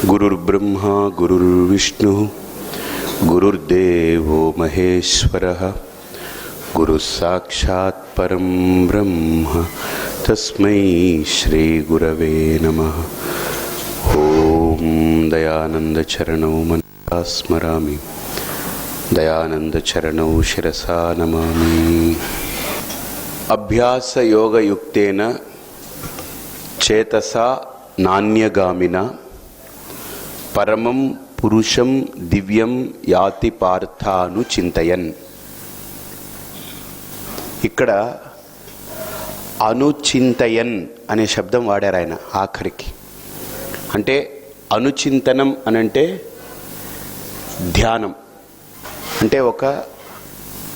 गुरुर्ब्रह्मा गुरुर्विष्णुः गुरुर्देवो महेश्वरः गुरुस्साक्षात् परं ब्रह्म तस्मै श्रीगुरवे नमः। ॐ दयानन्दचरणौ मनसा स्मरामि, दयानन्दचरणौ शिरसा नमामि। अभ्यासयोगयुक्तेन चेतसा नान्यगामिना परमं పురుషం దివ్యం యాతి పార్థాను చింతయన్. ఇక్కడ అనుచింతయన్ అనే శబ్దం వాడారు ఆయన ఆఖరికి. అంటే అనుచింతనం అనంటే ధ్యానం.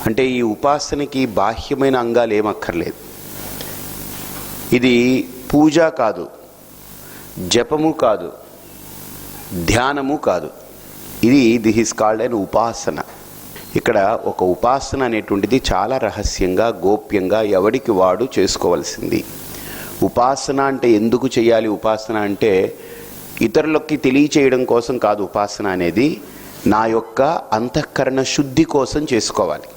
అంటే ఈ ఉపాసనకి బాహ్యమైన అంగాలు ఏమక్కర్లేదు. ఇది పూజ కాదు, జపము కాదు, ధ్యానము కాదు. దిస్ ఈజ్ కాల్డ్ అన్ ఉపాసన. ఇక్కడ ఒక ఉపాసన అనేటువంటిది చాలా రహస్యంగా, గోప్యంగా ఎవడికి వాడు చేసుకోవాల్సింది. ఉపాసన అంటే ఎందుకు చేయాలి? ఉపాసన అంటే ఇతరులకి తెలియచేయడం కోసం కాదు. ఉపాసన అనేది నా యొక్క అంతఃకరణ శుద్ధి కోసం చేసుకోవాలి.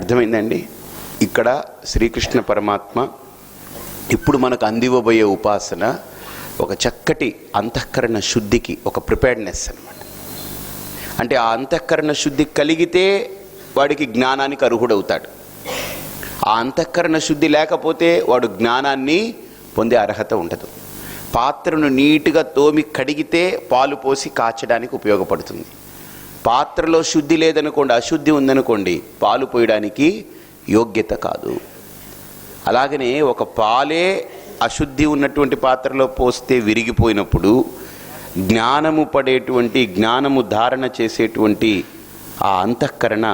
అర్థమైందండి? ఇక్కడ శ్రీకృష్ణ పరమాత్మ ఇప్పుడు మనకు అందివ్వబోయే ఉపాసన ఒక చక్కటి అంతఃకరణ శుద్ధికి ఒక ప్రిపేర్డ్నెస్ అన్నమాట. అంటే ఆ అంతఃకరణ శుద్ధి కలిగితే వాడికి జ్ఞానానికి అర్హుడవుతాడు. ఆ అంతఃకరణ శుద్ధి లేకపోతే వాడు జ్ఞానాన్ని పొందే అర్హత ఉండదు. పాత్రను నీట్గా తోమి కడిగితే పాలు పోసి కాచడానికి ఉపయోగపడుతుంది. పాత్రలో శుద్ధి లేదనుకోండి, అశుద్ధి ఉందనుకోండి, పాలు పోయడానికి యోగ్యత కాదు. అలాగనే ఒక పాలే అశుద్ధి ఉన్నటువంటి పాత్రలో పోస్తే విరిగిపోయినప్పుడు జ్ఞానము పడేటువంటి, జ్ఞానము ధారణ చేసేటువంటి ఆ అంతఃకరణ,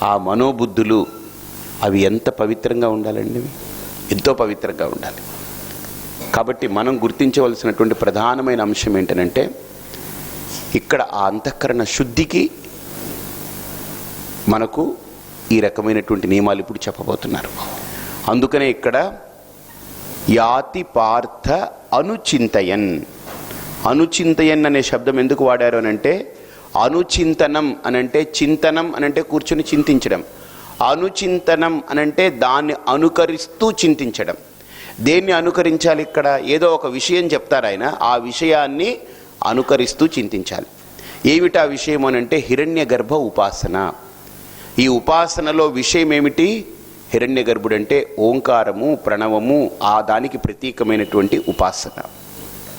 ఆ మనోబుద్ధులు అవి ఎంత పవిత్రంగా ఉండాలండి? ఎంతో పవిత్రంగా ఉండాలి. కాబట్టి మనం గుర్తించవలసినటువంటి ప్రధానమైన అంశం ఏంటంటే ఇక్కడ ఆ అంతఃకరణ శుద్ధికి మనకు ఈ రకమైనటువంటి నియమాలు ఇప్పుడు చెప్పబోతున్నారు. అందుకనే ఇక్కడ యాతి పార్థ అనుచింతయన్. అనుచింతయన్ అనే శబ్దం ఎందుకు వాడారు అనంటే అనుచింతనం అనంటే చింతనం అనంటే కూర్చొని చింతించడం, అనుచింతనం అనంటే దాన్ని అనుకరిస్తూ చింతించడం. దేన్ని అనుకరించాలి? ఇక్కడ ఏదో ఒక విషయం చెప్తారు ఆయన, ఆ విషయాన్ని అనుకరిస్తూ చింతించాలి. ఏమిటి ఆ విషయం అనంటే హిరణ్య గర్భ ఉపాసన. ఈ ఉపాసనలో విషయం ఏమిటి? హిరణ్య గర్భుడు అంటే ఓంకారము, ప్రణవము, ఆ దానికి ప్రతీకమైనటువంటి ఉపాసన.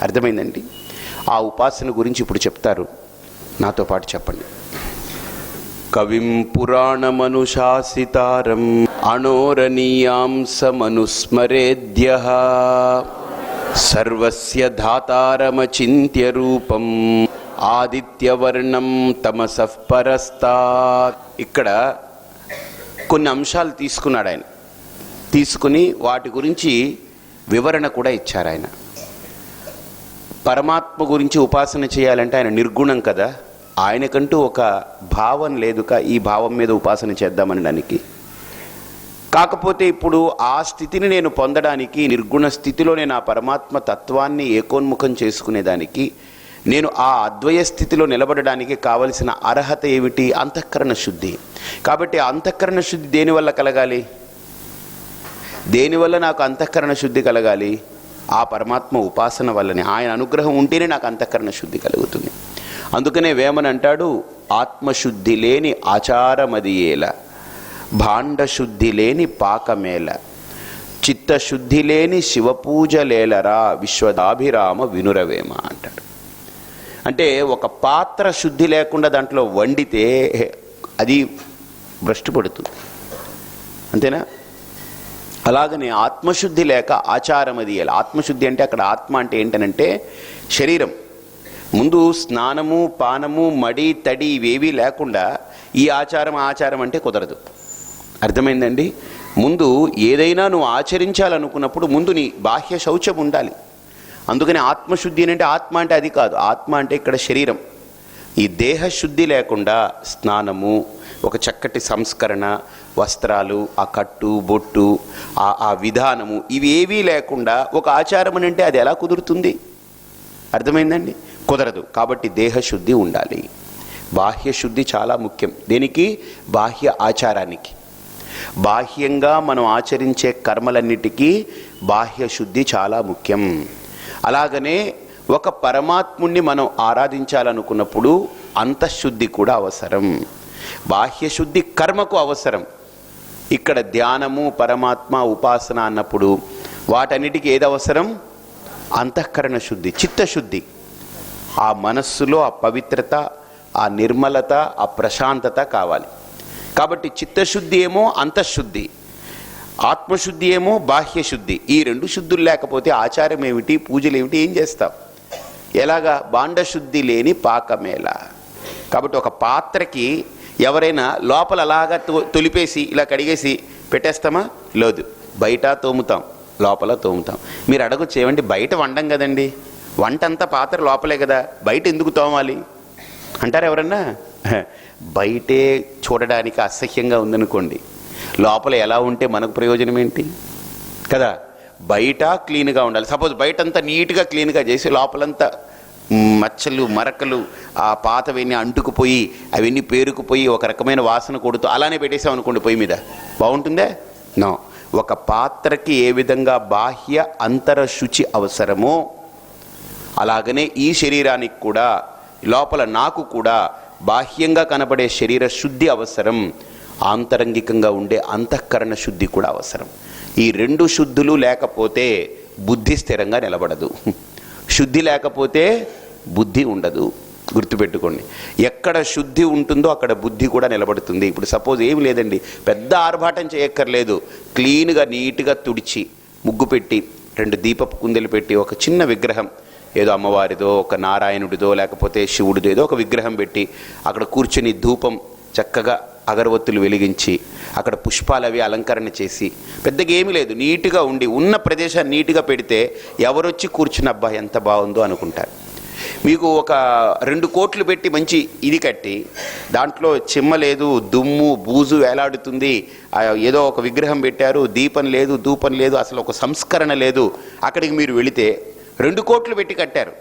అర్థమైందండి? ఆ ఉపాసన గురించి ఇప్పుడు చెప్తారు. నాతో పాటు చెప్పండి. కవిం పురాణమనుశాసితారం అనోరణీయాంసమనుస్మరేద్యః సర్వస్య ధాతారమచింత్య రూపం ఆదిత్యవర్ణం తమసః పరస్తాత్. ఇక్కడ కొన్ని అంశాలు తీసుకున్నాడు ఆయన. తీసుకుని వాటి గురించి వివరణ కూడా ఇచ్చారు ఆయన. పరమాత్మ గురించి ఉపాసన చేయాలంటే ఆయన నిర్గుణం కదా, ఆయనకంటూ ఒక భావం లేదు. ఈ భావం మీద ఉపాసన చేద్దామనడానికి. కాకపోతే ఇప్పుడు ఆ స్థితిని నేను పొందడానికి, నిర్గుణ స్థితిలో నేను ఆ పరమాత్మ తత్వాన్ని ఏకోన్ముఖం చేసుకునేదానికి, నేను ఆ అద్వయ స్థితిలో నిలబడడానికి కావలసిన అర్హత ఏమిటి? అంతఃకరణ శుద్ధి. కాబట్టి అంతఃకరణ శుద్ధి దేనివల్ల కలగాలి? దేనివల్ల నాకు అంతఃకరణ శుద్ధి కలగాలి? ఆ పరమాత్మ ఉపాసన వల్లనే. ఆయన అనుగ్రహం ఉంటేనే నాకు అంతఃకరణ శుద్ధి కలుగుతుంది. అందుకనే వేమన అంటాడు, ఆత్మశుద్ధి లేని ఆచారమదియేల, భాండశుద్ధి లేని పాకమేల, చిత్తశుద్ధి లేని శివపూజలేలరా, విశ్వదాభిరామ వినురవేమ అంటాడు. అంటే ఒక పాత్ర శుద్ధి లేకుండా దాంట్లో వండితే అది భ్రష్టు పడుతుంది. అంతేనా? అలాగనే ఆత్మశుద్ధి లేక ఆచారం అది. ఆత్మశుద్ధి అంటే అక్కడ ఆత్మ అంటే ఏంటనంటే శరీరం. ముందు స్నానము, పానము, మడి, తడి ఇవేవీ లేకుండా ఈ ఆచారం అంటే కుదరదు. అర్థమైందండి? ముందు ఏదైనా నువ్వు ఆచరించాలనుకున్నప్పుడు ముందు నీ బాహ్య శౌచం ఉండాలి. అందుకని ఆత్మశుద్ధి అంటే ఆత్మ అంటే అది కాదు. ఆత్మ అంటే ఇక్కడ శరీరం. ఈ దేహశుద్ధి లేకుండా స్నానము, ఒక చక్కటి సంస్కరణ, వస్త్రాలు, ఆ కట్టు బొట్టు, ఆ విధానము, ఇవి ఏవీ లేకుండా ఒక ఆచారం అని అంటే అది ఎలా కుదురుతుంది? అర్థమైందండి? కుదరదు. కాబట్టి దేహశుద్ధి ఉండాలి. బాహ్య శుద్ధి చాలా ముఖ్యం. దేనికి? బాహ్య ఆచారానికి. బాహ్యంగా మనం ఆచరించే కర్మలన్నిటికీ బాహ్య శుద్ధి చాలా ముఖ్యం. అలాగనే ఒక పరమాత్ముణ్ణి మనం ఆరాధించాలనుకున్నప్పుడు అంతఃశుద్ధి కూడా అవసరం. బాహ్య శుద్ధి కర్మకు అవసరం. ఇక్కడ ధ్యానము, పరమాత్మ, ఉపాసన అన్నప్పుడు వాటన్నిటికీ ఏది అవసరం? అంతఃకరణ శుద్ధి, చిత్తశుద్ధి. ఆ మనస్సులో ఆ పవిత్రత, ఆ నిర్మలత, ఆ ప్రశాంతత కావాలి. కాబట్టి చిత్తశుద్ధి ఏమో అంతఃశుద్ధి, ఆత్మశుద్ధి ఏమో బాహ్యశుద్ధి. ఈ రెండు శుద్ధులు లేకపోతే ఆచారం ఏమిటి, పూజలు ఏమిటి, ఏం చేస్తాం? ఎలాగా? బాండశుద్ధి లేని పాకమేలా. కాబట్టి ఒక పాత్రకి ఎవరైనా లోపల అలాగా తొలిపేసి ఇలా కడిగేసి పెట్టేస్తామా? లేదు. బయట తోముతాం, లోపల తోముతాం. మీరు అడగొచ్చు, ఏమండి బయట వండం కదండి, వంట అంతా పాత్ర లోపలే కదా, బయట ఎందుకు తోమాలి అంటారు ఎవరన్నా? బయటే చూడడానికి అసహ్యంగా ఉందనుకోండి, లోపల ఎలా ఉంటే మనకు ప్రయోజనం ఏంటి కదా? బయట క్లీన్గా ఉండాలి. సపోజ్ బయటంతా నీట్గా క్లీన్గా చేసి లోపలంతా మచ్చలు, మరకలు, ఆ పాతవన్నీ అంటుకుపోయి అవన్నీ పేరుకుపోయి ఒక రకమైన వాసన కొడుతూ అలానే పెట్టేసామనుకోండి పొయ్యి మీద, బాగుంటుందే? నో. ఒక పాత్రకి ఏ విధంగా బాహ్య అంతర శుచి అవసరమో అలాగనే ఈ శరీరానికి కూడా, లోపల నాకు కూడా బాహ్యంగా కనబడే శరీర శుద్ధి అవసరం. ఆంతరంగికంగా ఉండే అంతఃకరణ శుద్ధి కూడా అవసరం. ఈ రెండు శుద్ధులు లేకపోతే బుద్ధి స్థిరంగా నిలబడదు. శుద్ధి లేకపోతే బుద్ధి ఉండదు. గుర్తుపెట్టుకోండి, ఎక్కడ శుద్ధి ఉంటుందో అక్కడ బుద్ధి కూడా నిలబడుతుంది. ఇప్పుడు సపోజ్ ఏమి లేదండి, పెద్ద ఆర్భాటం చేయక్కర్లేదు, క్లీన్గా నీట్గా తుడిచి ముగ్గు పెట్టి 2 దీపపు కుందెలు పెట్టి ఒక చిన్న విగ్రహం, ఏదో అమ్మవారిదో, ఒక నారాయణుడిదో, లేకపోతే శివుడిదో ఏదో ఒక విగ్రహం పెట్టి అక్కడ కూర్చొని ధూపం చక్కగా అగరవత్తులు వెలిగించి అక్కడ పుష్పాలు అవి అలంకరణ చేసి, పెద్దగా ఏమీ లేదు, నీట్గా ఉండి ఉన్న ప్రదేశాన్ని నీట్గా పెడితే ఎవరొచ్చి కూర్చుని అబ్బా ఎంత బాగుందో అనుకుంటారు. మీకు ఒక 2 కోట్లు పెట్టి మంచి ఇది కట్టి దాంట్లో చిమ్మ లేదు, దుమ్ము బూజు వేలాడుతుంది, ఏదో ఒక విగ్రహం పెట్టారు, దీపం లేదు, ధూపం లేదు, అసలు ఒక సంస్కరణ లేదు, అక్కడికి మీరు వెళితే 2 కోట్లు పెట్టి కట్టారు,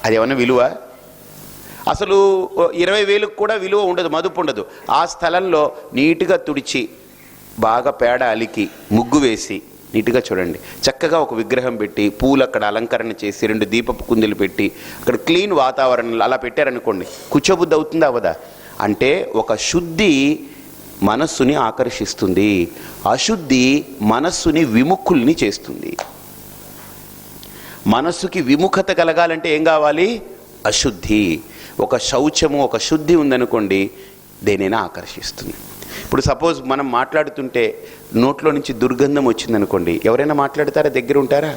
అది ఏమన్నా విలువ? అసలు 20,000కు కూడా విలువ ఉండదు, మదుపు ఉండదు. ఆ స్థలంలో నీట్గా తుడిచి బాగా పేడ అలికి ముగ్గు వేసి నీట్గా చూడండి, చక్కగా ఒక విగ్రహం పెట్టి పూలు అక్కడ అలంకరణ చేసి 2 దీపపు కుందెలు పెట్టి అక్కడ క్లీన్ వాతావరణంలో అలా పెట్టారనుకోండి, కూర్చోబుద్ధి అవుతుందా అవదా? అంటే ఒక శుద్ధి మనస్సుని ఆకర్షిస్తుంది, అశుద్ధి మనస్సుని విముఖుల్ని చేస్తుంది. మనస్సుకి విముఖత కలగాలంటే ఏం కావాలి? అశుద్ధి. ఒక శౌచము, ఒక శుద్ధి ఉందనుకోండి, దేనైనా ఆకర్షిస్తుంది. ఇప్పుడు సపోజ్ మనం మాట్లాడుతుంటే నోట్లో నుంచి దుర్గంధం వచ్చిందనుకోండి, ఎవరైనా మాట్లాడతారా? దగ్గర ఉంటారా?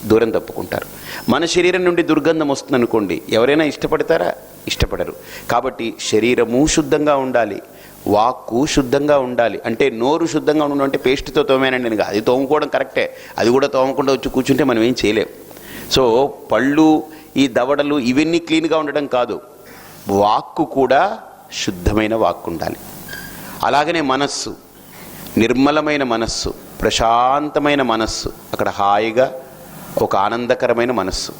దూరం తప్పుకుంటారు. మన శరీరం నుండి దుర్గంధం వస్తుందనుకోండి, ఎవరైనా ఇష్టపడతారా? ఇష్టపడరు. కాబట్టి శరీరము శుద్ధంగా ఉండాలి, వాక్కు శుద్ధంగా ఉండాలి. అంటే నోరు శుద్ధంగా ఉండడం అంటే పేస్ట్తో తోమేనండి నేను, అది తోముకోవడం కరెక్టే, అది కూడా తోమకుండా వచ్చి కూర్చుంటే మనం ఏం చేయలేం. సో పళ్ళు, ఈ దవడలు ఇవన్నీ క్లీన్గా ఉండడం కాదు, వాక్కు కూడా శుద్ధమైన వాక్కు ఉండాలి. అలాగనే మనస్సు, నిర్మలమైన మనస్సు, ప్రశాంతమైన మనస్సు, అక్కడ హాయిగా ఒక ఆనందకరమైన మనస్సు.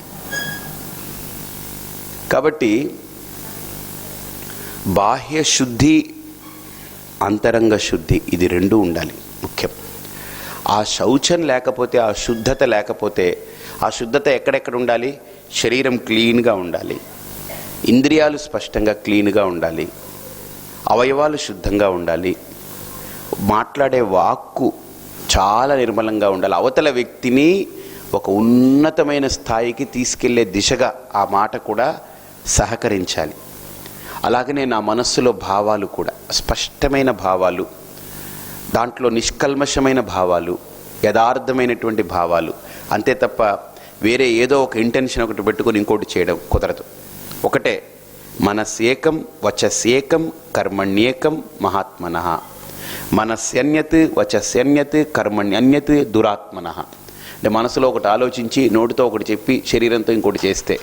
కాబట్టి బాహ్య శుద్ధి, అంతరంగ శుద్ధి, ఇది 2 ఉండాలి ముఖ్యం. ఆ శౌచం లేకపోతే, ఆ శుద్ధత లేకపోతే, ఆ శుద్ధత ఎక్కడెక్కడ ఉండాలి? శరీరం క్లీన్గా ఉండాలి, ఇంద్రియాలు స్పష్టంగా క్లీన్గా ఉండాలి, అవయవాలు శుద్ధంగా ఉండాలి, మాట్లాడే వాక్కు చాలా నిర్మలంగా ఉండాలి, అవతల వ్యక్తిని ఒక ఉన్నతమైన స్థాయికి తీసుకెళ్లే దిశగా ఆ మాట కూడా సహకరించాలి. అలాగనే నా మనస్సులో భావాలు కూడా స్పష్టమైన భావాలు, దాంట్లో నిష్కల్మషమైన భావాలు, యథార్థమైనటువంటి భావాలు, అంతే తప్ప వేరే ఏదో ఒక ఇంటెన్షన్ ఒకటి పెట్టుకొని ఇంకోటి చేయడం కుదరదు. ఒకటే, మనస్యేకం వచస్యేకం కర్మణ్యేకం మహాత్మనః. మనస్యన్యత్ వచస్యన్యత్ కర్మణ్యన్యత్ దురాత్మనః. అంటే మనసులో ఒకటి ఆలోచించి నోటితో ఒకటి చెప్పి శరీరంతో ఇంకోటి చేస్తే,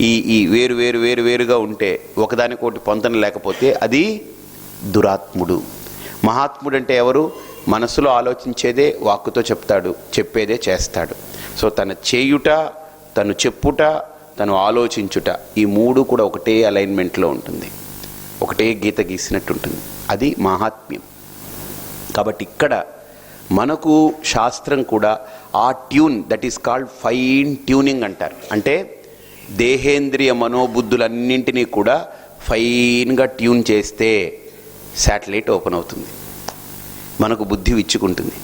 ఈ వేరు వేరు వేరు వేరుగా ఉంటే, ఒకదానికొకటి పొంతన లేకపోతే అది దురాత్ముడు. మహాత్ముడు అంటే ఎవరు? మనసులో ఆలోచించేదే వాక్కుతో చెప్తాడు, చెప్పేదే చేస్తాడు. సో తన చేయుట, తను చెప్పుట, తను ఆలోచించుట, ఈ మూడు కూడా ఒకటే అలైన్మెంట్లో ఉంటుంది, ఒకటే గీత గీసినట్టు ఉంటుంది. అది మహాత్మ్యం. కాబట్టి ఇక్కడ మనకు శాస్త్రం కూడా ఆ tune, that is called fine tuning అంటారు. అంటే దేహేంద్రియ మనోబుద్ధులన్నింటినీ కూడా ఫైన్గా ట్యూన్ చేస్తే శాటిలైట్ ఓపెన్ అవుతుంది, మనకు బుద్ధి విచ్చుకుంటుంది.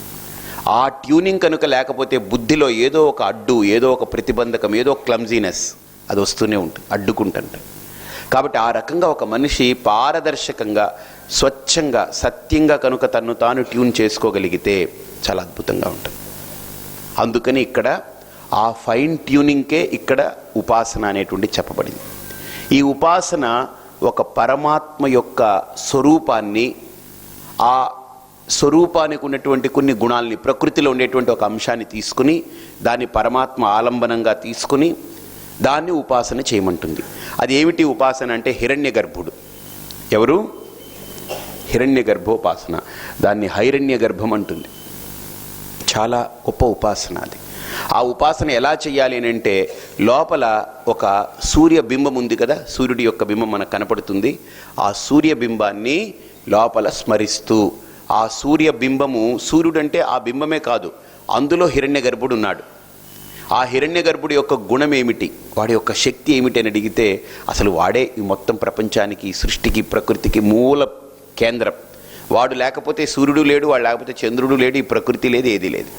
ఆ ట్యూనింగ్ కనుక లేకపోతే బుద్ధిలో ఏదో ఒక అడ్డు, ఏదో ఒక ప్రతిబంధకం, ఏదో క్లమ్జీనెస్ అది వస్తూనే ఉంటుంది, అడ్డుకుంటుంట. కాబట్టి ఆ రకంగా ఒక మనిషి పారదర్శకంగా, స్వచ్ఛంగా, సత్యంగా కనుక తన్ను తాను ట్యూన్ చేసుకోగలిగితే చాలా అద్భుతంగా ఉంటుంది. అందుకని ఇక్కడ ఆ ఫైన్ ట్యూనింగ్కే ఇక్కడ ఉపాసన అనేటువంటి చెప్పబడింది. ఈ ఉపాసన ఒక పరమాత్మ యొక్క స్వరూపాన్ని, ఆ స్వరూపానికి ఉన్నటువంటి కొన్ని గుణాలని, ప్రకృతిలో ఉండేటువంటి ఒక అంశాన్ని తీసుకుని దాన్ని పరమాత్మ ఆలంబనంగా తీసుకుని దాన్ని ఉపాసన చేయమంటుంది. అది ఏమిటి ఉపాసన అంటే హిరణ్య గర్భుడు. ఎవరు? హిరణ్య గర్భోపాసన. దాన్ని హైరణ్య గర్భం అంటుంది. చాలా గొప్ప ఉపాసన అది. ఆ ఉపాసన ఎలా చేయాలి అని అంటే, లోపల ఒక సూర్యబింబం ఉంది కదా, సూర్యుడి యొక్క బింబం మనకు కనపడుతుంది. ఆ సూర్యబింబాన్ని లోపల స్మరిస్తూ, ఆ సూర్యబింబము, సూర్యుడు అంటే ఆ బింబమే కాదు, అందులో హిరణ్య గర్భుడు ఉన్నాడు. ఆ హిరణ్య గర్భుడి యొక్క గుణం ఏమిటి, వాడి యొక్క శక్తి ఏమిటి అని అడిగితే అసలు వాడే ఈ మొత్తం ప్రపంచానికి, సృష్టికి, ప్రకృతికి మూల కేంద్రం. వాడు లేకపోతే సూర్యుడు లేడు, వాడు లేకపోతే చంద్రుడు లేడు, ఈ ప్రకృతి లేదు, ఏది లేదు.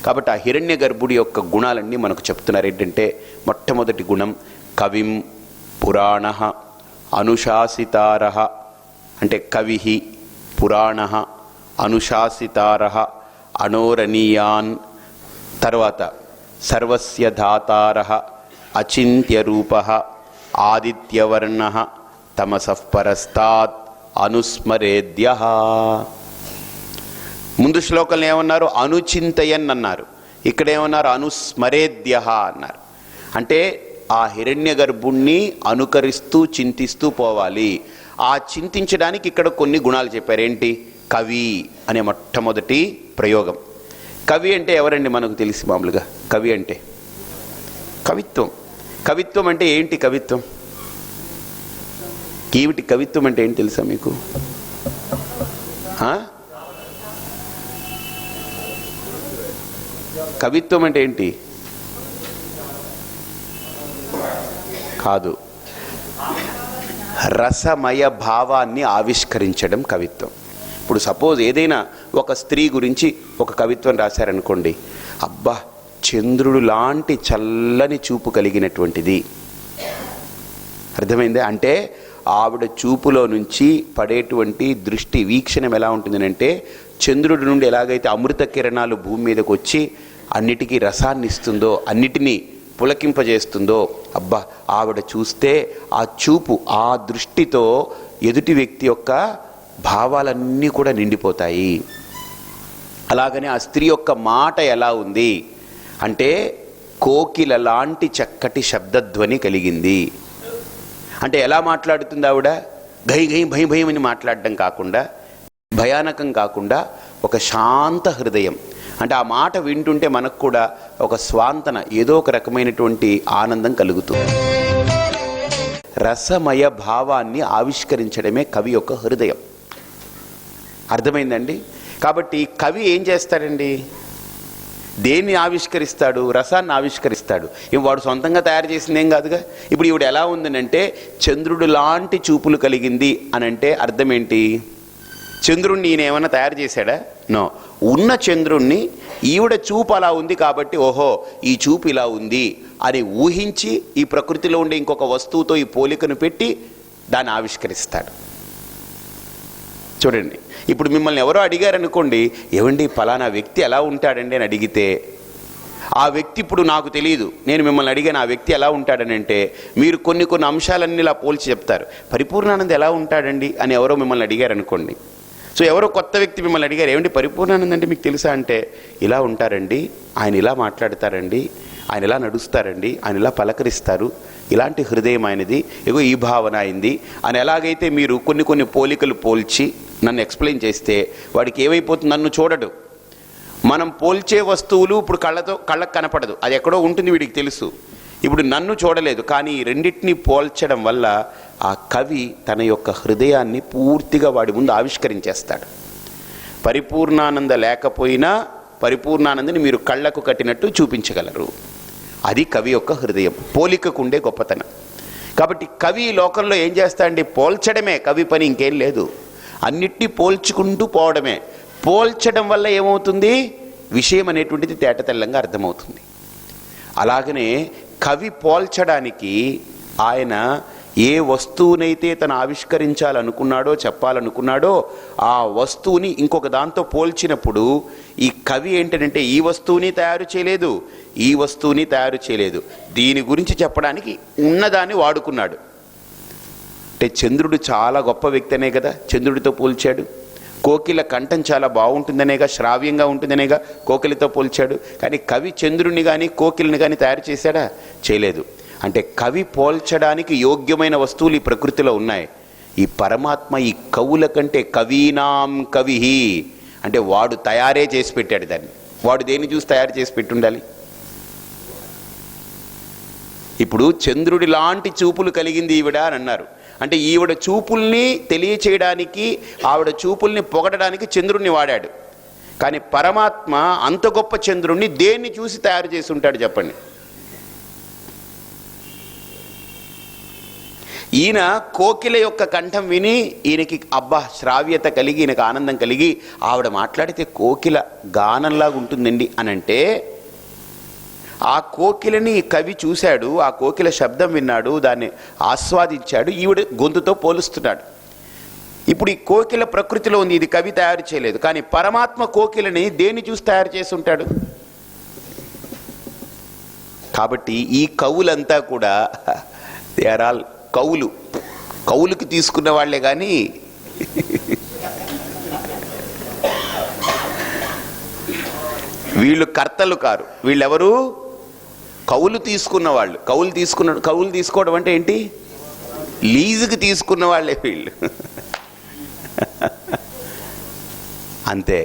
కాబట్టి ఆ హిరణ్య గర్భుడి యొక్క గుణాలన్నీ మనకు చెప్తున్నారు. ఏంటంటే మొట్టమొదటి గుణం కవిం పురాణ అనుశాసితార, అంటే కవి, పురాణ, అనుశాసితార, అనోరణీయాన్. తర్వాత సర్వస్య ధాతార, అచింత్యరూప, ఆదిత్యవర్ణ, తమసః పరస్తాత్ అనుస్మరేద్య. ముందు శ్లోకంలో ఏమన్నారు? అనుచింతయన్ అన్నారు. ఇక్కడ ఏమన్నారు? అనుస్మరేద్య అన్నారు. అంటే ఆ హిరణ్య గర్భుణ్ణి అనుకరిస్తూ చింతిస్తూ పోవాలి. ఆ చింతించడానికి ఇక్కడ కొన్ని గుణాలు చెప్పారు. ఏంటి? కవి అనే మొట్టమొదటి ప్రయోగం. కవి అంటే ఎవరండి? మనకు తెలిసి మామూలుగా కవి అంటే కవిత్వం. కవిత్వం అంటే ఏంటి? కవిత్వం ఏమిటి? కవిత్వం అంటే ఏంటి తెలుసా మీకు? కవిత్వం అంటే ఏంటి? కాదు, రసమయ భావాన్ని ఆవిష్కరించడం కవిత్వం. ఇప్పుడు సపోజ్ ఏదైనా ఒక స్త్రీ గురించి ఒక కవిత్వం రాశారనుకోండి, అబ్బా చంద్రుడు లాంటి చల్లని చూపు కలిగినటువంటిది. అర్థమైందే? అంటే ఆవిడ చూపులో నుంచి పడేటువంటి దృష్టి, వీక్షణం ఎలా ఉంటుందనంటే, చంద్రుడి నుండి ఎలాగైతే అమృత కిరణాలు భూమి మీదకి వచ్చి అన్నిటికీ రసాన్ని ఇస్తుందో, అన్నిటినీ పులకింపజేస్తుందో, అబ్బా ఆవిడ చూస్తే ఆ చూపు, ఆ దృష్టితో ఎదుటి వ్యక్తి యొక్క భావాలన్నీ కూడా నిండిపోతాయి. అలాగనే ఆ స్త్రీ యొక్క మాట ఎలా ఉంది అంటే, కోకిల లాంటి చక్కటి శబ్దధ్వని కలిగింది. అంటే ఎలా మాట్లాడుతుంది ఆవిడ? గై గై భయం భయం అని మాట్లాడడం కాకుండా, భయానకం కాకుండా ఒక శాంత హృదయం. అంటే ఆ మాట వింటుంటే మనకు కూడా ఒక స్వాంతన, ఏదో ఒక రకమైనటువంటి ఆనందం కలుగుతుంది. రసమయ భావాన్ని ఆవిష్కరించడమే కవి యొక్క హృదయం. అర్థమైందండి? కాబట్టి కవి ఏం చేస్తాడండి? దేన్ని ఆవిష్కరిస్తాడు? రసాన్ని ఆవిష్కరిస్తాడు. వాడు సొంతంగా తయారు చేసింది ఏం కాదుగా. ఇప్పుడు ఈవిడ ఎలా ఉందనంటే, చంద్రుడు లాంటి చూపులు కలిగింది అని అంటే అర్థం ఏంటి? చంద్రుణ్ణి ఈయన ఏమైనా తయారు చేశాడా? నో. ఉన్న చంద్రుణ్ణి ఈవిడ చూపు అలా ఉంది కాబట్టి, ఓహో ఈ చూపు ఇలా ఉంది అని ఊహించి ఈ ప్రకృతిలో ఉండే ఇంకొక వస్తువుతో ఈ పోలికను పెట్టి దాన్ని ఆవిష్కరిస్తాడు. చూడండి, ఇప్పుడు మిమ్మల్ని ఎవరో అడిగారనుకోండి, ఏమండి ఫలానా వ్యక్తి ఎలా ఉంటాడండి అని అడిగితే, ఆ వ్యక్తి ఇప్పుడు నాకు తెలియదు, నేను మిమ్మల్ని అడిగాను ఆ వ్యక్తి ఎలా ఉంటాడని అంటే, మీరు కొన్ని అంశాలన్నీ ఇలా పోల్చి చెప్తారు. పరిపూర్ణానంద ఎలా ఉంటాడండి అని ఎవరో మిమ్మల్ని అడిగారనుకోండి. సో ఎవరో కొత్త వ్యక్తి మిమ్మల్ని అడిగారు, ఏమండి పరిపూర్ణానంద అంటే మీకు తెలుసా అంటే, ఇలా ఉంటారండి, ఆయన ఇలా మాట్లాడతారండి, ఆయన ఇలా నడుస్తారండి, ఆయన ఇలా పలకరిస్తారు, ఇలాంటి హృదయం ఆయనది, ఇగో ఈ భావన అయింది అని ఎలాగైతే మీరు కొన్ని పోలికలు పోల్చి నన్ను ఎక్స్ప్లెయిన్ చేస్తే, వాడికి ఏమైపోతుంది? నన్ను చూడడు. మనం పోల్చే వస్తువులు ఇప్పుడు కళ్ళకు కనపడదు, అది ఎక్కడో ఉంటుంది, వీడికి తెలుసు. ఇప్పుడు నన్ను చూడలేదు, కానీ ఈ రెండింటినీ పోల్చడం వల్ల ఆ కవి తన యొక్క హృదయాన్ని పూర్తిగా వాడి ముందు ఆవిష్కరించేస్తాడు. పరిపూర్ణానంద లేకపోయినా పరిపూర్ణానందని మీరు కళ్ళకు కట్టినట్టు చూపించగలరు. అది కవి యొక్క హృదయం, పోలికకుండే గొప్పతనం. కాబట్టి కవి లోకంలో ఏం చేస్తాడండి? పోల్చడమే కవి పని, ఇంకేం లేదు. అన్నిటినీ పోల్చుకుంటూ పోవడమే. పోల్చడం వల్ల ఏమవుతుంది? విషయం అనేటువంటిది తేటతెల్లంగా అర్థమవుతుంది. అలాగనే కవి పోల్చడానికి ఆయన ఏ వస్తువునైతే తను ఆవిష్కరించాలనుకున్నాడో, చెప్పాలనుకున్నాడో, ఆ వస్తువుని ఇంకొక దాంతో పోల్చినప్పుడు ఈ కవి ఏంటంటే ఈ వస్తువుని తయారు చేయలేదు, ఈ వస్తువుని తయారు చేయలేదు, దీని గురించి చెప్పడానికి ఉన్నదాన్ని వాడుకున్నాడు. అంటే చంద్రుడు చాలా గొప్ప వ్యక్తి అనే కదా చంద్రుడితో పోల్చాడు. కోకిల కంఠం చాలా బాగుంటుందనేగా, శ్రావ్యంగా ఉంటుందనేగా కోకిలతో పోల్చాడు. కానీ కవి చంద్రుడిని కానీ కోకిలని కానీ తయారు చేశాడా? చేయలేదు. అంటే కవి పోల్చడానికి యోగ్యమైన వస్తువులు ఈ ప్రకృతిలో ఉన్నాయి. ఈ పరమాత్మ ఈ కవుల కంటే కవీనాం కవిహి అంటే వాడు తయారే చేసి పెట్టాడు దాన్ని. వాడు దేన్ని చూసి తయారు చేసి పెట్టి ఉండాలి? ఇప్పుడు చంద్రుడి లాంటి చూపులు కలిగింది ఈవిడ అని అన్నారు. అంటే ఈవిడ చూపుల్ని తెలియచేయడానికి, ఆవిడ చూపుల్ని పొగడడానికి చంద్రుడిని వాడాడు. కానీ పరమాత్మ అంత గొప్ప చంద్రుడిని దేన్ని చూసి తయారు చేసి ఉంటాడు చెప్పండి? ఈయన కోకిల యొక్క కంఠం విని ఈయనకి అబ్బా శ్రావ్యత కలిగి, ఈయనకు ఆనందం కలిగి, ఆవిడ మాట్లాడితే కోకిల గానంలాగా ఉంటుందండి అని అంటే, ఆ కోకిలని కవి చూశాడు, ఆ కోకిల శబ్దం విన్నాడు, దాన్ని ఆస్వాదించాడు, ఈవిడ గొంతుతో పోలుస్తున్నాడు. ఇప్పుడు ఈ కోకిల ప్రకృతిలో ఉంది, ఇది కవి తయారు చేయలేదు. కానీ పరమాత్మ కోకిలని దేన్ని చూసి తయారు చేసి ఉంటాడు? కాబట్టి ఈ కవులంతా కూడా దే ఆర్ ఆల్ కవులుకి తీసుకున్న వాళ్లే కానీ వీళ్ళు కర్తలు కారు. వీళ్ళెవరు? కవులు తీసుకున్న వాళ్ళు. కవులు తీసుకోవడం అంటే ఏంటి? లీజుకి తీసుకున్న వాళ్ళే వీళ్ళు. అంతే.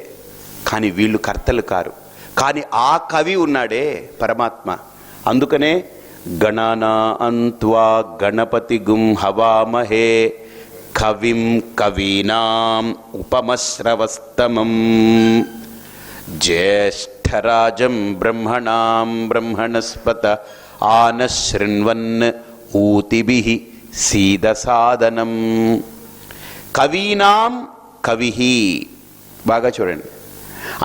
కానీ వీళ్ళు కర్తలు కారు. కానీ ఆ కవి ఉన్నాడే పరమాత్మ. అందుకనే గణానాన్త్వా గణపతిగుం హవామహే కవిం కవీనాం ఉపమశ్రవస్తమం జ్యేష్ఠరాజం బ్రహ్మణాం బ్రహ్మణస్పత ఆనశృణ్వన్ ఊతిభిః సీదసాదనం. కవీనాం కవిహి. బాగా చూడండి.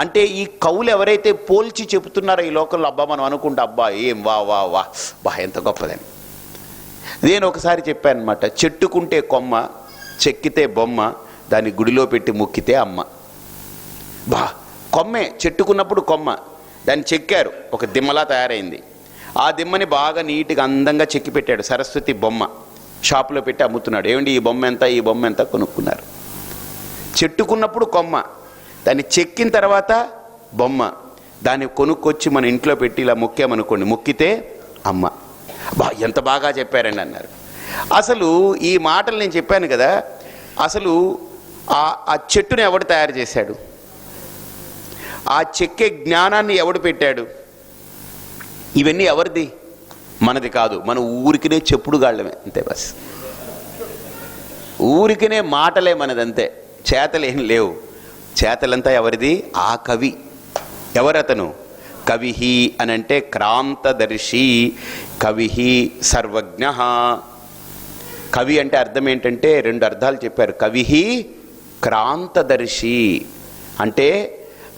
అంటే ఈ కవులు ఎవరైతే పోల్చి చెబుతున్నారో ఈ లోకంలో, అబ్బా మనం అనుకుంటా అబ్బా ఏం వా వా వా బా ఎంత గొప్పదని. నేను ఒకసారి చెప్పాను అనమాట, చెట్టుకుంటే కొమ్మ, చెక్కితే బొమ్మ, దాన్ని గుడిలో పెట్టి మొక్కితే అమ్మ. బా కొమ్మే, చెట్టుకున్నప్పుడు కొమ్మ, దాన్ని చెక్కారు, ఒక దిమ్మలా తయారైంది. ఆ దిమ్మని బాగా నీట్గా అందంగా చెక్కి పెట్టాడు. సరస్వతి బొమ్మ షాపులో పెట్టి అమ్ముతున్నాడు. ఏమండి ఈ బొమ్మ ఎంత, ఈ బొమ్మ ఎంత కొనుక్కున్నారు. చెట్టుకున్నప్పుడు కొమ్మ, దాన్ని చెక్కిన తర్వాత బొమ్మ, దాన్ని కొనుక్కొచ్చి మన ఇంట్లో పెట్టి ఇలా మొక్కామనుకోండి, మొక్కితే అమ్మ. బా ఎంత బాగా చెప్పారండి అన్నారు. అసలు ఈ మాటలు నేను చెప్పాను కదా, అసలు ఆ చెట్టుని ఎవడు తయారు చేశాడు? ఆ చెక్కే జ్ఞానాన్ని ఎవడు పెట్టాడు? ఇవన్నీ ఎవరిది? మనది కాదు. మన ఊరికినే చెప్పుడు గాళ్ళమే అంతే. బస్ ఊరికినే మాటలే మనదంతే, చేతలేం లేవు. చేతలంతా ఎవరిది? ఆ కవి. ఎవరతను? కవిహి అనంటే క్రాంతదర్శి. కవిహి సర్వజ్ఞ. కవి అంటే అర్థం ఏంటంటే రెండు అర్థాలు చెప్పారు. కవిహి క్రాంతదర్శి అంటే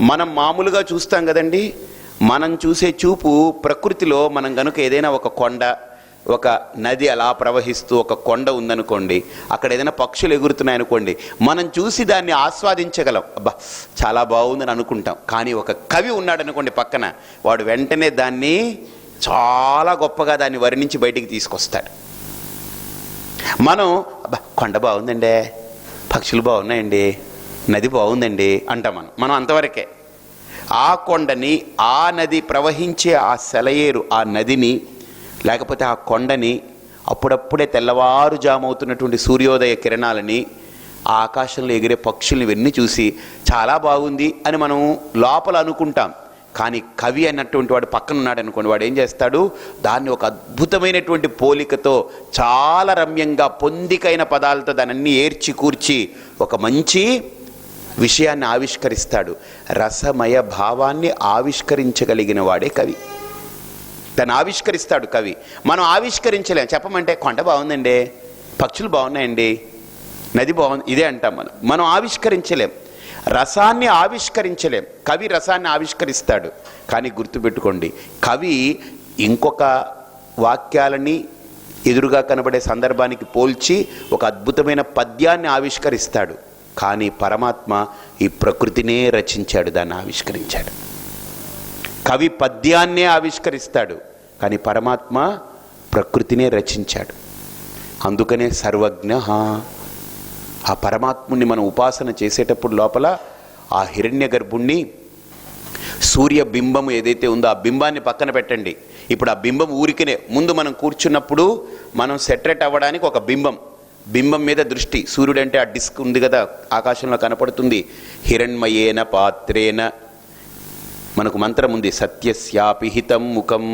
మనం మామూలుగా చూస్తాం కదండి, మనం చూసే చూపు ప్రకృతిలో మనం కనుక ఏదైనా ఒక కొండ, ఒక నది అలా ప్రవహిస్తూ ఒక కొండ ఉందనుకోండి, అక్కడ ఏదైనా పక్షులు ఎగురుతున్నాయనుకోండి, మనం చూసి దాన్ని ఆస్వాదించగలం, అబ్బా చాలా బాగుందని అనుకుంటాం. కానీ ఒక కవి ఉన్నాడు అనుకోండి పక్కన, వాడు వెంటనే దాన్ని చాలా గొప్పగా దాన్ని వర్ణించి బయటికి తీసుకొస్తాడు. మనం అబ్బా కొండ బాగుందండి, పక్షులు బాగున్నాయండి, నది బాగుందండి అంటాం. మనం అంతవరకే. ఆ కొండని, ఆ నది ప్రవహించే ఆ సెలయేరు, ఆ నదిని, లేకపోతే ఆ కొండని, అప్పుడప్పుడే తెల్లవారుజామవుతున్నటువంటి సూర్యోదయ కిరణాలని, ఆ ఆకాశంలో ఎగిరే పక్షుల్ని ఇవన్నీ చూసి చాలా బాగుంది అని మనం లోపల అనుకుంటాం. కానీ కవి అన్నటువంటి వాడు పక్కన ఉన్నాడు అనుకోండి, వాడు ఏం చేస్తాడు, దాన్ని ఒక అద్భుతమైనటువంటి పోలికతో చాలా రమ్యంగా పొందికైన పదాలతో దాన్ని ఏర్చి కూర్చి ఒక మంచి విషయాన్ని ఆవిష్కరిస్తాడు. రసమయ భావాన్ని ఆవిష్కరించగలిగిన వాడే కవి. దాన్ని ఆవిష్కరిస్తాడు కవి. మనం ఆవిష్కరించలేం. చెప్పమంటే కొండ బాగుందండి, పక్షులు బాగున్నాయండి, నది బాగుంది, ఇదే అంటాం. మనం ఆవిష్కరించలేం, రసాన్ని ఆవిష్కరించలేం. కవి రసాన్ని ఆవిష్కరిస్తాడు. కానీ గుర్తుపెట్టుకోండి, కవి ఇంకొక వాక్యాలని ఎదురుగా కనబడే సందర్భానికి పోల్చి ఒక అద్భుతమైన పద్యాన్ని ఆవిష్కరిస్తాడు. కానీ పరమాత్మ ఈ ప్రకృతినే రచించాడు, దాన్ని ఆవిష్కరించాడు. కవి పద్యాన్నే ఆవిష్కరిస్తాడు, కానీ పరమాత్మ ప్రకృతినే రచించాడు. అందుకనే సర్వజ్ఞ. ఆ పరమాత్ముని మనం ఉపాసన చేసేటప్పుడు లోపల ఆ హిరణ్య గర్భుణ్ణి, సూర్యబింబం ఏదైతే ఉందో ఆ బింబాన్ని పక్కన పెట్టండి. ఇప్పుడు ఆ బింబం ఊరికినే ముందు మనం కూర్చున్నప్పుడు మనం సెటరేట్ అవ్వడానికి ఒక బింబం మీద దృష్టి. సూర్యుడు అంటే ఆ డిస్క్ ఉంది కదా, ఆకాశంలో కనపడుతుంది. హిరణ్మయేన పాత్రేన, మనకు మంత్రం ఉంది, సత్యస్యాపిహితం ముఖం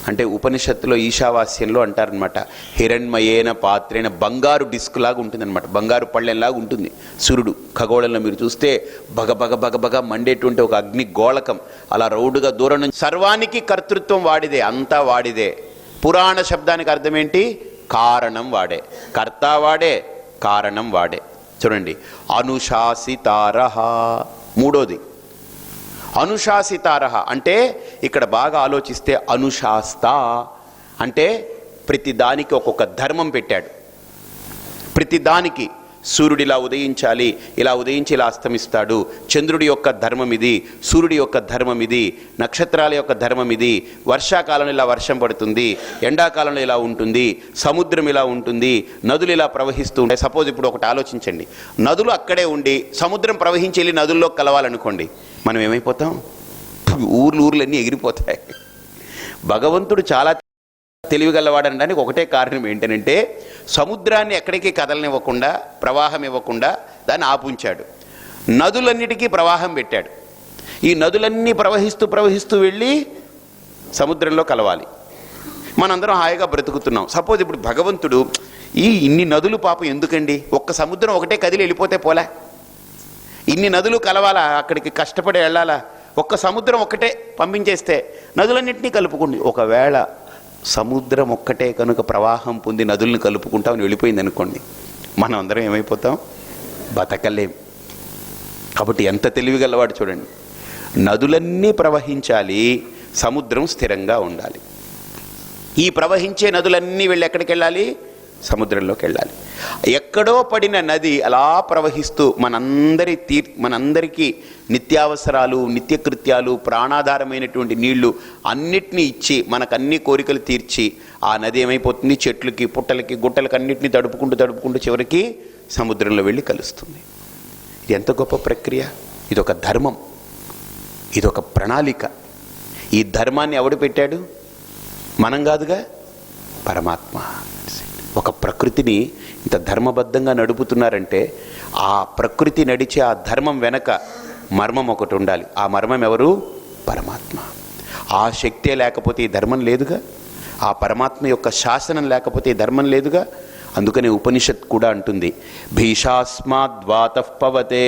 అంటే ఉపనిషత్తులో ఈశావాస్యంలో అంటారనమాట. హిరణ్మయేన పాత్రేన, బంగారు డిస్క్ లాగా ఉంటుంది అనమాట, బంగారు పళ్ళెంలాగా ఉంటుంది సూర్యుడు. ఖగోళంలో మీరు చూస్తే బగ మండేటువంటి ఒక అగ్ని గోళకం అలా రౌడుగా దూరం నుంచి. సర్వానికి కర్తృత్వం వాడిదే, అంతా వాడిదే. పురాణ శబ్దానికి అర్థం ఏంటి? కారణం వాడే, కర్త వాడే, కారణం వాడే. చూడండి, అనుశాసితారః. మూడోది అనుశాసితారః అంటే ఇక్కడ బాగా ఆలోచిస్తే అనుశాస్త అంటే ప్రతిదానికి ఒక్కొక్క ధర్మం పెట్టాడు. ప్రతిదానికి సూర్యుడు ఇలా ఉదయించాలి, ఇలా ఉదయించి ఇలా అస్తమిస్తాడు, చంద్రుడి యొక్క ధర్మం ఇది, సూర్యుడి యొక్క ధర్మం ఇది, నక్షత్రాల యొక్క ధర్మం ఇది, వర్షాకాలంలో ఇలా వర్షం పడుతుంది, ఎండాకాలంలో ఇలా ఉంటుంది, సముద్రం ఇలా ఉంటుంది, నదులు ఇలా ప్రవహిస్తూ ఉంటాయి. సపోజ్ ఇప్పుడు ఒకటి ఆలోచించండి, నదులు అక్కడే ఉండి సముద్రం ప్రవహించి వెళ్ళి నదుల్లో కలవాలనుకోండి, మనం ఏమైపోతాం? ఊర్లన్నీ ఎగిరిపోతాయి. భగవంతుడు చాలా తెలివిగలవాడనడానికి ఒకటే కారణం ఏంటంటే, సముద్రాన్ని ఎక్కడికి కదలనివ్వకుండా, ప్రవాహం ఇవ్వకుండా దాన్ని ఆపుంచాడు. నదులన్నిటికీ ప్రవాహం పెట్టాడు. ఈ నదులన్నీ ప్రవహిస్తూ వెళ్ళి సముద్రంలో కలవాలి. మనందరం హాయిగా బ్రతుకుతున్నాం. సపోజ్ ఇప్పుడు భగవంతుడు ఇన్ని నదులు పాపం ఎందుకండి, ఒక్క సముద్రం ఒకటే కదిలి వెళ్ళిపోతే పోలే, ఇన్ని నదులు కలవాలా, అక్కడికి కష్టపడి వెళ్ళాలా? ఒక్క సముద్రం ఒక్కటే పంపించేస్తే నదులన్నింటినీ కలుపుకుంది. ఒకవేళ సముద్రం ఒక్కటే కనుక ప్రవాహం పొంది నదుల్ని కలుపుకుంటామని వెళ్ళిపోయింది అనుకోండి, మనం అందరం ఏమైపోతాం? బతకలేం. కాబట్టి ఎంత తెలివిగలవాడు చూడండి. నదులన్నీ ప్రవహించాలి, సముద్రం స్థిరంగా ఉండాలి. ఈ ప్రవహించే నదులన్నీ వెళ్ళి ఎక్కడికి వెళ్ళాలి? సముద్రంలోకి వెళ్ళాలి. ఎక్కడో పడిన నది అలా ప్రవహిస్తూ మనందరికీ నిత్యావసరాలు, నిత్యకృత్యాలు, ప్రాణాధారమైనటువంటి నీళ్లు అన్నిటినీ ఇచ్చి మనకన్ని కోరికలు తీర్చి ఆ నది ఏమైపోతుంది? చెట్లకి, పుట్టలకి, గుట్టలకి అన్నిటినీ తడుపుకుంటూ చివరికి సముద్రంలో వెళ్ళి కలుస్తుంది. ఇది ఎంత గొప్ప ప్రక్రియ! ఇదొక ధర్మం, ఇదొక ప్రణాళిక. ఈ ధర్మాన్ని ఎవడు పెట్టాడు? మనం కాదుగా, పరమాత్మ. ఒక ప్రకృతిని ఇంత ధర్మబద్ధంగా నడుపుతున్నారంటే ఆ ప్రకృతి నడిచే ఆ ధర్మం వెనక మర్మం ఒకటి ఉండాలి. ఆ మర్మం ఎవరు? పరమాత్మ. ఆ శక్తే లేకపోతే ఈ ధర్మం లేదుగా, ఆ పరమాత్మ యొక్క శాసనం లేకపోతే ఈ ధర్మం లేదుగా. అందుకనే ఉపనిషత్ కూడా అంటుంది, భీషాస్మాద్వాతః పవతే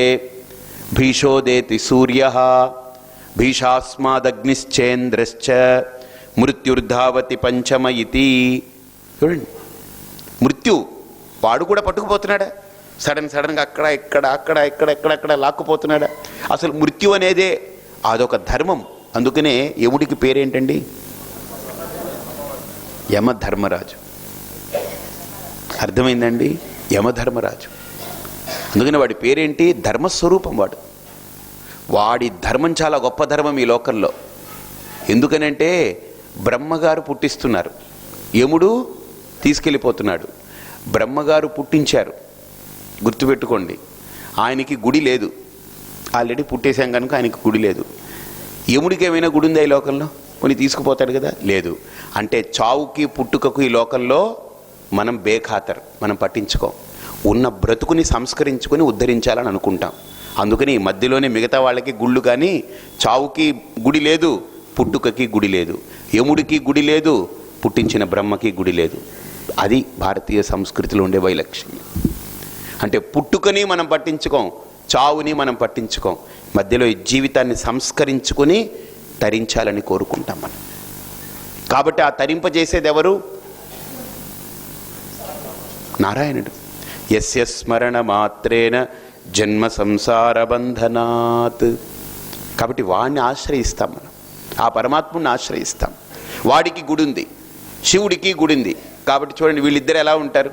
భీషోదేతి సూర్యః భీషాస్మాదగ్నిశ్చేంద్రశ్చ మృత్యుర్ధావతి పంచమ ఇతి. చూడండి, మృత్యు వాడు కూడా పట్టుకుపోతున్నాడా? సడన్గా అక్కడ లాక్కుపోతున్నాడా? అసలు మృత్యు అనేదే అదొక ధర్మం. అందుకనే యముడికి పేరేంటండి? యమధర్మరాజు. అర్థమైందండి? యమధర్మరాజు. అందుకని వాడి పేరేంటి? ధర్మస్వరూపం. వాడి ధర్మం చాలా గొప్ప ధర్మం ఈ లోకంలో. ఎందుకనంటే బ్రహ్మగారు పుట్టిస్తున్నారు, యముడు తీసుకెళ్ళిపోతున్నాడు. బ్రహ్మగారు పుట్టించారు, గుర్తుపెట్టుకోండి. ఆయనకి గుడి లేదు, ఆల్రెడీ పుట్టేశాం కనుక ఆయనకి గుడి లేదు. యముడికి ఏమైనా గుడి ఉందా ఈ లోకంలో? కొన్ని తీసుకుపోతాడు కదా, లేదు. అంటే చావుకి పుట్టుకకు ఈ లోకంలో మనం బేఖాతర్, మనం పట్టించుకోం. ఉన్న బ్రతుకుని సంస్కరించుకొని ఉద్ధరించాలని అనుకుంటాం. అందుకని మధ్యలోనే మిగతా వాళ్ళకి గుళ్ళు, కానీ చావుకి గుడి లేదు, పుట్టుకకి గుడి లేదు, యముడికి గుడి లేదు, పుట్టించిన బ్రహ్మకి గుడి లేదు. అది భారతీయ సంస్కృతిలో ఉండే వైలక్షణ్యం. అంటే పుట్టుకని మనం పట్టించుకోం, చావుని మనం పట్టించుకోం, మధ్యలో ఈ జీవితాన్ని సంస్కరించుకొని తరించాలని కోరుకుంటాం మనం. కాబట్టి ఆ తరింపజేసేది ఎవరు? నారాయణుడు. యస్య స్మరణ మాత్రేన జన్మ సంసార బంధనాత్. కాబట్టి వాడిని ఆశ్రయిస్తాం మనం, ఆ పరమాత్ముడిని ఆశ్రయిస్తాం. వాడికి గుడి ఉంది, శివుడికి గుడి ఉంది. కాబట్టి చూడండి వీళ్ళిద్దరు ఎలా ఉంటారు.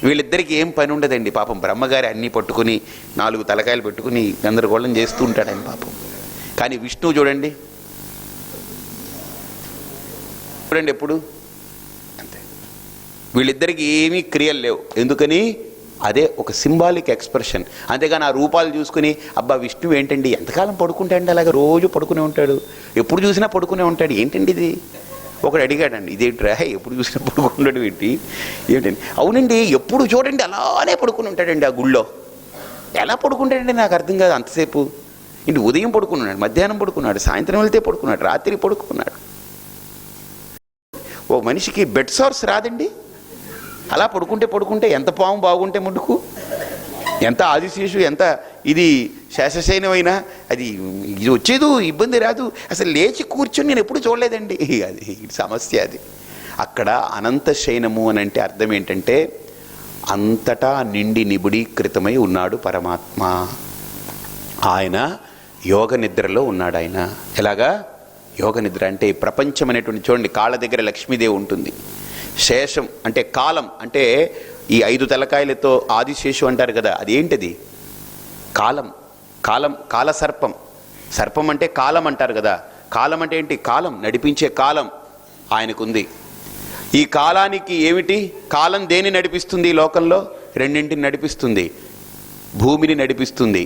వీళ్ళిద్దరికి ఏం పని ఉండదండి పాపం. బ్రహ్మగారి అన్నీ పట్టుకుని 4 తలకాయలు పెట్టుకుని గందరగోళం చేస్తూ ఉంటాడు ఆయన పాపం. కానీ విష్ణువు చూడండి ఎప్పుడు అంతే. వీళ్ళిద్దరికి ఏమీ క్రియలు లేవు. ఎందుకని? అదే ఒక సింబాలిక్ ఎక్స్ప్రెషన్. అంతేగాని ఆ రూపాలు చూసుకుని అబ్బా విష్ణువు ఏంటండి ఎంతకాలం పడుకుంటాడండి, అలాగే రోజు పడుకునే ఉంటాడు, ఎప్పుడు చూసినా పడుకునే ఉంటాడు, ఏంటండి ఇది? ఒకడు అడిగాడండి, ఇదేంట్రా ఎప్పుడు చూసినా పడుకుంటాడు ఏంటి ఏమిటండి? అవునండి, ఎప్పుడు చూడండి అలానే పడుకుని ఉంటాడండి ఆ గుళ్ళో. ఎలా పడుకుంటాడండి నాకు అర్థం కాదు. అంతసేపు ఇంటి ఉదయం పడుకున్నాడు, మధ్యాహ్నం పడుకున్నాడు, సాయంత్రం వెళ్తే పడుకున్నాడు, రాత్రి పడుకున్నాడు. ఓ మనిషికి బెడ్ సోర్స్ రాదండి. అలా పడుకుంటే ఎంత పాము బాగుంటే ముడుకు, ఎంత ఆదిశేషు, ఎంత ఇది శేషశయనమైనా అది ఇది వచ్చేదు, ఇబ్బంది రాదు. అసలు లేచి కూర్చొని నేను ఎప్పుడు చూడలేదండి. అది సమస్య. అది అక్కడ అనంత శయనము అని అంటే అర్థం ఏంటంటే అంతటా నిండి నిబిడీకృతమై ఉన్నాడు పరమాత్మ. ఆయన యోగ నిద్రలో ఉన్నాడు. ఆయన ఎలాగా? యోగ నిద్ర అంటే ప్రపంచం అనేటువంటి చూడండి, కాళ్ళ దగ్గర లక్ష్మీదేవి ఉంటుంది. శేషం అంటే కాలం, అంటే ఈ 5 తలకాయలతో ఆదిశేషు అంటారు కదా, అదేంటిది? కాలం. కాలం కాలసర్పం. సర్పం అంటే కాలం అంటారు కదా. కాలం అంటే ఏంటి? కాలం, నడిపించే కాలం ఆయనకుంది. ఈ కాలానికి ఏమిటి? కాలం దేన్ని నడిపిస్తుంది? ఈ లోకంలో 2 నడిపిస్తుంది. భూమిని నడిపిస్తుంది,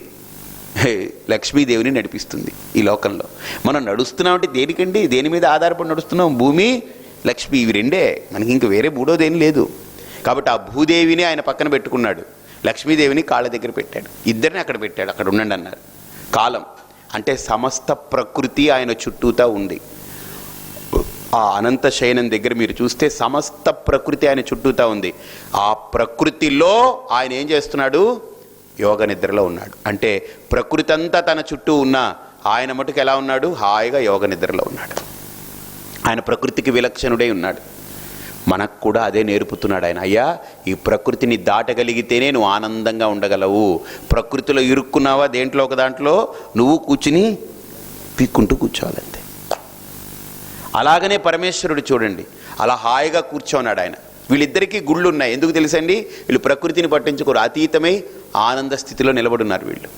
లక్ష్మీదేవిని నడిపిస్తుంది. ఈ లోకంలో మనం నడుస్తున్నామంటే దేనికండి? దేని మీద ఆధారపడి నడుస్తున్నాం? భూమి, లక్ష్మి, ఇవి 2. మనకి ఇంక వేరే 3వదేం లేదు. కాబట్టి ఆ భూదేవిని ఆయన పక్కన పెట్టుకున్నాడు, లక్ష్మీదేవిని కాళ్ళ దగ్గర పెట్టాడు, ఇద్దరిని అక్కడ పెట్టాడు. అక్కడ ఉండండి అన్నారు. కాలం అంటే సమస్త ప్రకృతి ఆయన చుట్టూతా ఉంది. ఆ అనంత శయనం దగ్గర మీరు చూస్తే సమస్త ప్రకృతి ఆయన చుట్టూతా ఉంది. ఆ ప్రకృతిలో ఆయన ఏం చేస్తున్నాడు? యోగ నిద్రలో ఉన్నాడు. అంటే ప్రకృతి అంతా తన చుట్టూ ఉన్నా ఆయన మటుకు ఎలా ఉన్నాడు? హాయిగా యోగ నిద్రలో ఉన్నాడు. ఆయన ప్రకృతికి విలక్షణుడై ఉన్నాడు. మనకు కూడా అదే నేర్పుతున్నాడు ఆయన. అయ్యా, ఈ ప్రకృతిని దాటగలిగితేనే నువ్వు ఆనందంగా ఉండగలవు. ప్రకృతిలో ఇరుక్కున్నావా దేంట్లో ఒక దాంట్లో, నువ్వు కూర్చుని పీక్కుంటూ కూర్చోవాలంతే. అలాగనే పరమేశ్వరుడు చూడండి అలా హాయిగా కూర్చోన్నాడు ఆయన. వీళ్ళిద్దరికీ గుళ్ళు ఉన్నాయి. ఎందుకు తెలుసండి? వీళ్ళు ప్రకృతిని పట్టించుకోరు, అతీతమై ఆనంద స్థితిలో నిలబడున్నారు వీళ్ళు.